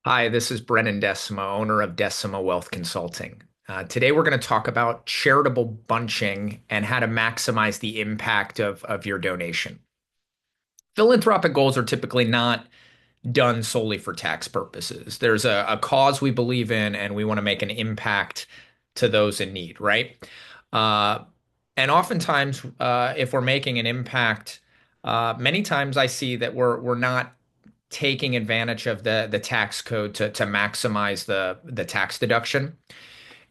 Hi, this is Brennan Decima, owner of Decima Wealth Consulting. Today, we're going to talk about charitable bunching and how to maximize the impact of your donation. Philanthropic goals are typically not done solely for tax purposes. There's a cause we believe in, and we want to make an impact to those in need, right? Uh, and oftentimes, if we're making an impact, many times I see that we're not taking advantage of the tax code to maximize the tax deduction.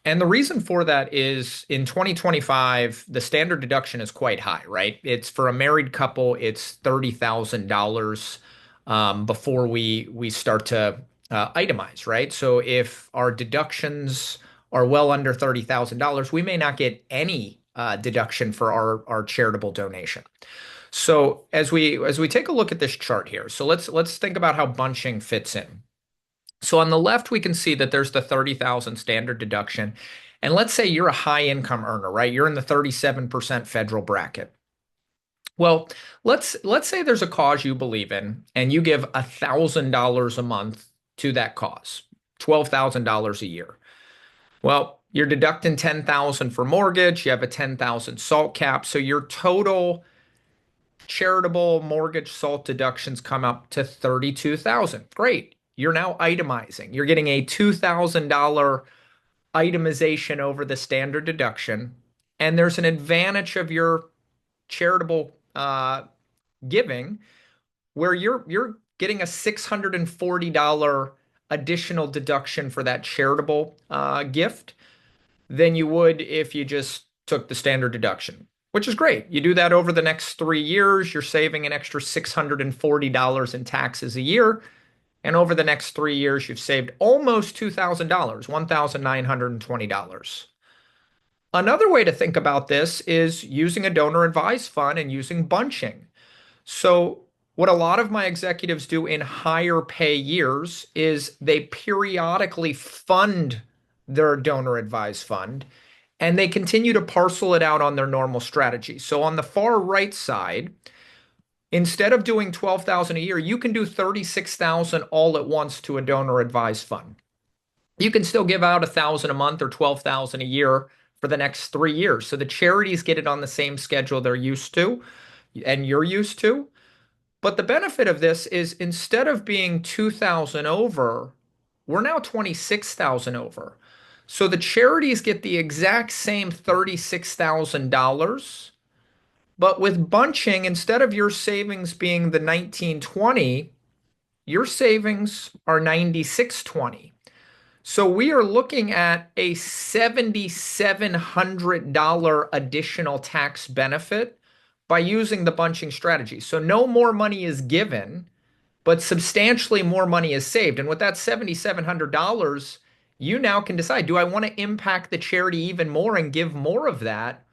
And the reason for that is in 2025, the standard deduction is quite high, right? It's for a married couple, it's $30,000 before we start to itemize, right? So if our deductions are well under $30,000, we may not get any deduction for our charitable donation. So as we take a look at this chart here, so let's think about how bunching fits in. So on the left, we can see that there's the 30,000 standard deduction. And let's say you're a high income earner, right? You're in the 37% federal bracket. Well, let's say there's a cause you believe in and you give $1,000 a month to that cause, $12,000 a year. Well, you're deducting 10,000 for mortgage, you have a 10,000 salt cap, so your total charitable mortgage salt deductions come up to 32,000. Great. You're now itemizing. You're getting a $2,000 itemization over the standard deduction. And there's an advantage of your charitable giving where you're getting a $640 additional deduction for that charitable gift than you would if you just took the standard deduction, which is great. You do that over the next 3 years, you're saving an extra $640 in taxes a year. And over the next 3 years, you've saved almost $2,000, $1,920. Another way to think about this is using a donor advised fund and using bunching. So, what a lot of my executives do in higher pay years is they periodically fund their donor advised fund and they continue to parcel it out on their normal strategy. So, on the far right side, instead of doing 12,000 a year, you can do 36,000 all at once to a donor advised fund. You can still give out 1,000 a month or 12,000 a year for the next 3 years. So the charities get it on the same schedule they're used to and you're used to. But the benefit of this is instead of being 2,000 over, we're now 26,000 over. So the charities get the exact same $36,000, but with bunching, instead of your savings being the 1920, your savings are 9620. So we are looking at a $7,700 additional tax benefit by using the bunching strategy. So no more money is given, but substantially more money is saved. And with that $7,700, you now can decide, do I want to impact the charity even more and give more of that?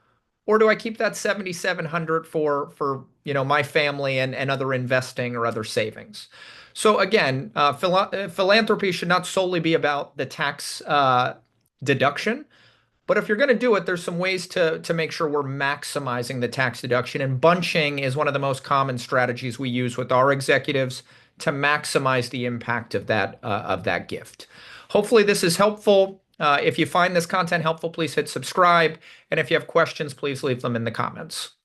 Or do I keep that 7,700 for my family and other investing or other savings? So again, philanthropy should not solely be about the tax deduction, but if you're going to do it, there's some ways to make sure we're maximizing the tax deduction. And bunching is one of the most common strategies we use with our executives to maximize the impact of that gift. Hopefully, this is helpful. If you find this content helpful, please hit subscribe. And if you have questions, please leave them in the comments.